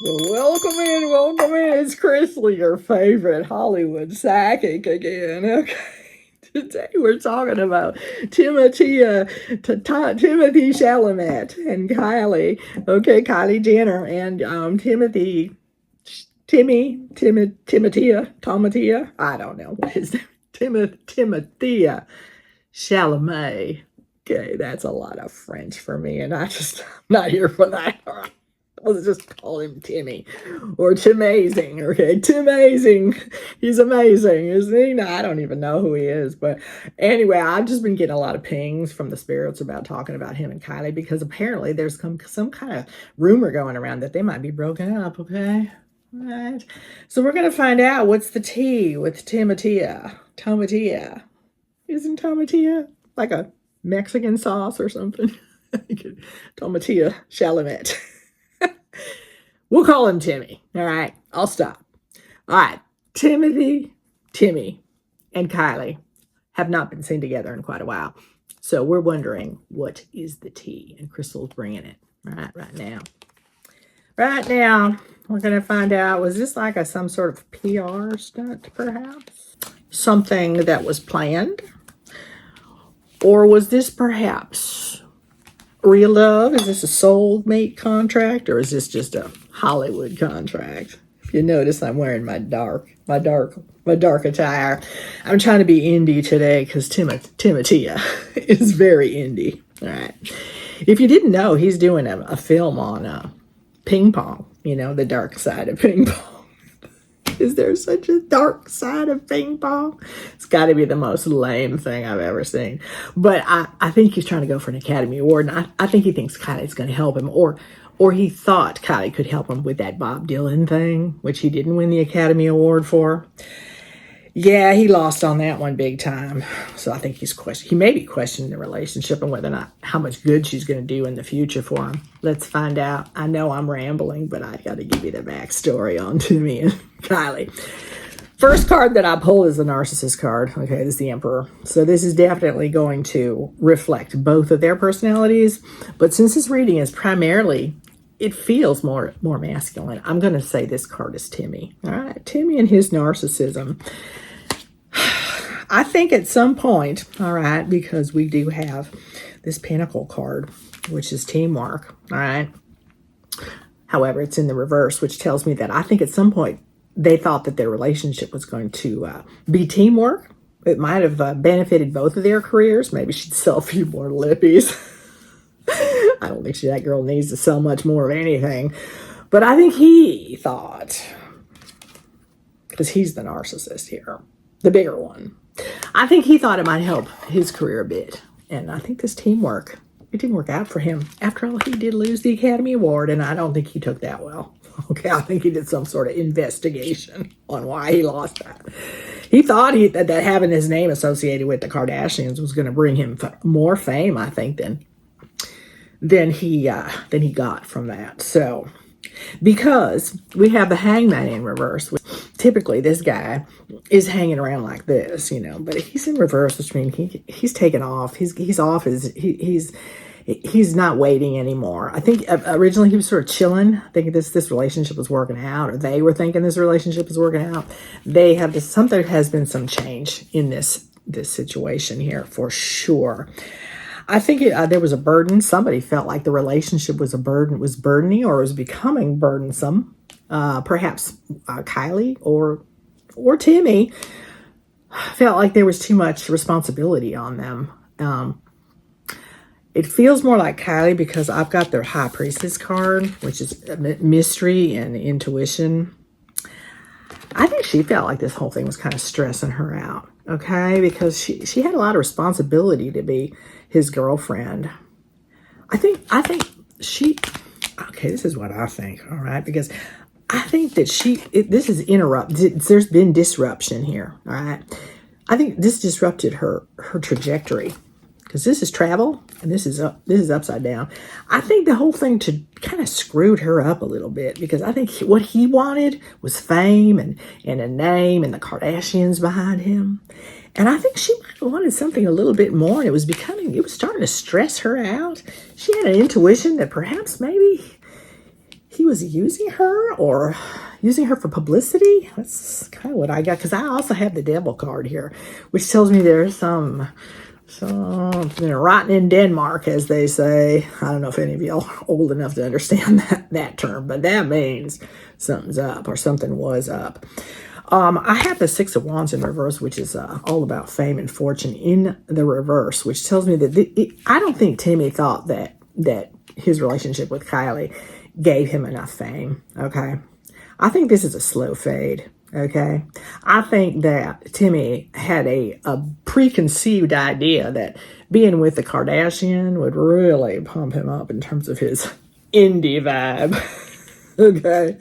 Welcome in, welcome in. It's Chrisley, your favorite Hollywood psychic again. Okay. Today we're talking about Timothy Chalamet and Kylie. Okay, Kylie Jenner and Timothea. I don't know what his name. Timothea Chalamet. Okay, that's a lot of French for me, and I'm not here for that. Let's just call him Timmy or Timazing. Okay, Timazing. He's amazing, isn't he? No, I don't even know who he is. But anyway, I've just been getting a lot of pings from the spirits about talking about him and Kylie because apparently there's some kind of rumor going around that they might be broken up. Okay. All right. So we're going to find out what's the tea with Timothea. Tomatia. Isn't Tomatia like a Mexican sauce or something? Tomatia Chalamet. We'll call him Timmy. All right. I'll stop. All right. Timmy, and Kylie have not been seen together in quite a while. So we're wondering, what is the tea? And Crystal's bringing it right now. Right now, we're going to find out, was this like some sort of PR stunt, perhaps? Something that was planned? Or was this perhaps real love? Is this a soulmate contract, or is this just a Hollywood contract? If you notice, I'm wearing my dark attire. I'm trying to be indie today because Timothea is very indie. All right. If you didn't know, he's doing a film on ping pong. You know, the dark side of ping pong. Is there such a dark side of ping pong? It's got to be the most lame thing I've ever seen. But I think he's trying to go for an Academy Award, and I think he thinks Kylie's going to help him, or he thought Kylie could help him with that Bob Dylan thing, which he didn't win the Academy Award for. Yeah, he lost on that one big time. So I think he may be questioning the relationship and whether or not how much good she's going to do in the future for him. Let's find out. I know I'm rambling, but I got to give you the backstory on Timmy and Kylie. First card that I pull is the Narcissist card. Okay, this is the Emperor. So this is definitely going to reflect both of their personalities. But since this reading is primarily, it feels more masculine, I'm going to say this card is Timmy. All right, Timmy and his narcissism. I think at some point, all right, because we do have this Pentacle card, which is teamwork, all right. However, it's in the reverse, which tells me that I think at some point they thought that their relationship was going to be teamwork. It might have benefited both of their careers. Maybe she'd sell a few more lippies. I don't think that girl needs to sell much more of anything. But I think he thought, because he's the narcissist here, the bigger one. I think he thought it might help his career a bit. And I think this teamwork, it didn't work out for him. After all, he did lose the Academy Award, and I don't think he took that well. Okay, I think he did some sort of investigation on why he lost that. He thought that having his name associated with the Kardashians was going to bring him more fame, I think, than he got from that. So, because we have the Hangman in reverse, typically this guy is hanging around like this, you know, but he's in reverse, which means he's taken off. He's off. He's not waiting anymore. I think originally he was sort of chilling, thinking this relationship was working out, or they were thinking this relationship was working out. There has been some change in this situation here for sure. I think there was a burden. Somebody felt like the relationship was a burden, was burdening, or was becoming burdensome. Perhaps Kylie or Timmy felt like there was too much responsibility on them. It feels more like Kylie because I've got their High Priestess card, which is mystery and intuition. I think she felt like this whole thing was kind of stressing her out, okay? Because she had a lot of responsibility to be his girlfriend. I think this is what I think, all right? Because I think that this is there's been disruption here, all right? I think this disrupted her trajectory. Because this is travel, and this is upside down. I think the whole thing kind of screwed her up a little bit, because I think what he wanted was fame and a name and the Kardashians behind him. And I think she might have wanted something a little bit more, and it was starting to stress her out. She had an intuition that perhaps maybe he was using her or using her for publicity. That's kind of what I got, because I also have the devil card here, which tells me there's something rotten in Denmark, as they say. I don't know if any of y'all are old enough to understand that term, but that means something's up or something was up. I have the Six of Wands in reverse, which is all about fame and fortune in the reverse, which tells me that I don't think Timmy thought that his relationship with Kylie gave him enough fame, okay? I think this is a slow fade, okay? I think that Timmy had a preconceived idea that being with the Kardashian would really pump him up in terms of his indie vibe, okay?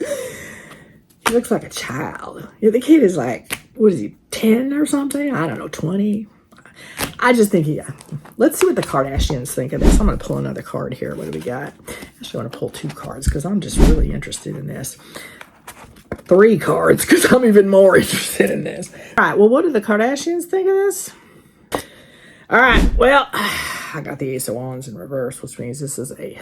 He looks like a child. Yeah, the kid is like, what is he, 10 or something? I don't know, 20? I just think let's see what the Kardashians think of this. I'm going to pull another card here. What do we got? I actually want to pull 2 cards because I'm just really interested in this. 3 cards because I'm even more interested in this. All right, well, what do the Kardashians think of this? All right, well, I got the Ace of Wands in reverse, which means this is a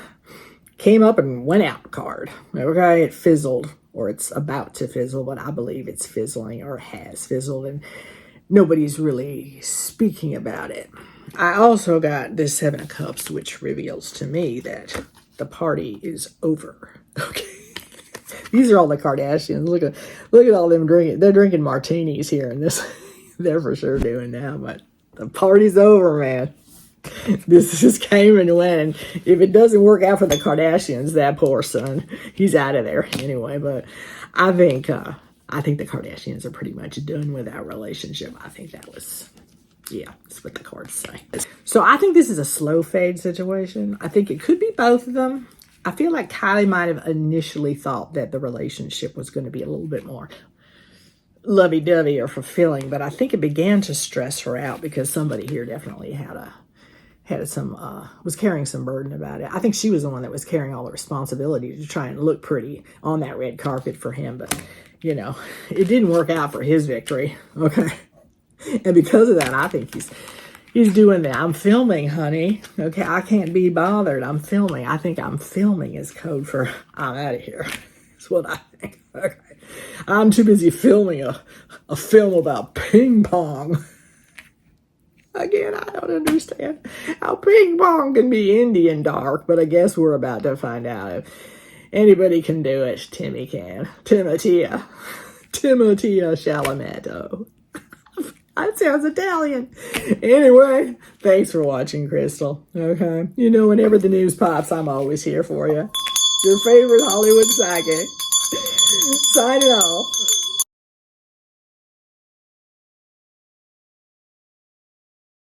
came up and went out card. Okay, it fizzled, or it's about to fizzle, but I believe it's fizzling or has fizzled, and nobody's really speaking about it. I also got this Seven of Cups, which reveals to me that the party is over. Okay. These are all the Kardashians. Look at all them drinking. They're drinking martinis here, and this they're for sure doing now, but the party's over, man. This just came and went, and if it doesn't work out for the Kardashians, that poor son, he's out of there anyway. But I think the Kardashians are pretty much done with that relationship. I think that was, yeah, that's what the cards say. So I think this is a slow fade situation. I think it could be both of them. I feel like Kylie might have initially thought that the relationship was going to be a little bit more lovey-dovey or fulfilling, but I think it began to stress her out because somebody here definitely was carrying some burden about it. I think she was the one that was carrying all the responsibility to try and look pretty on that red carpet for him, but you know, it didn't work out for his victory. Okay. And because of that, I think he's doing that. I'm filming, honey. Okay, I can't be bothered. I'm filming. I think I'm filming is code for I'm out of here. That's what I think. Okay. I'm too busy filming a film about ping pong. Again, I don't understand how ping pong can be Indian dark, but I guess we're about to find out. If anybody can do it, Timmy can. Timothea Chalametto. That sounds Italian. Anyway, thanks for watching, Crystal. Okay? You know, whenever the news pops, I'm always here for you. Your favorite Hollywood psychic. Signing off.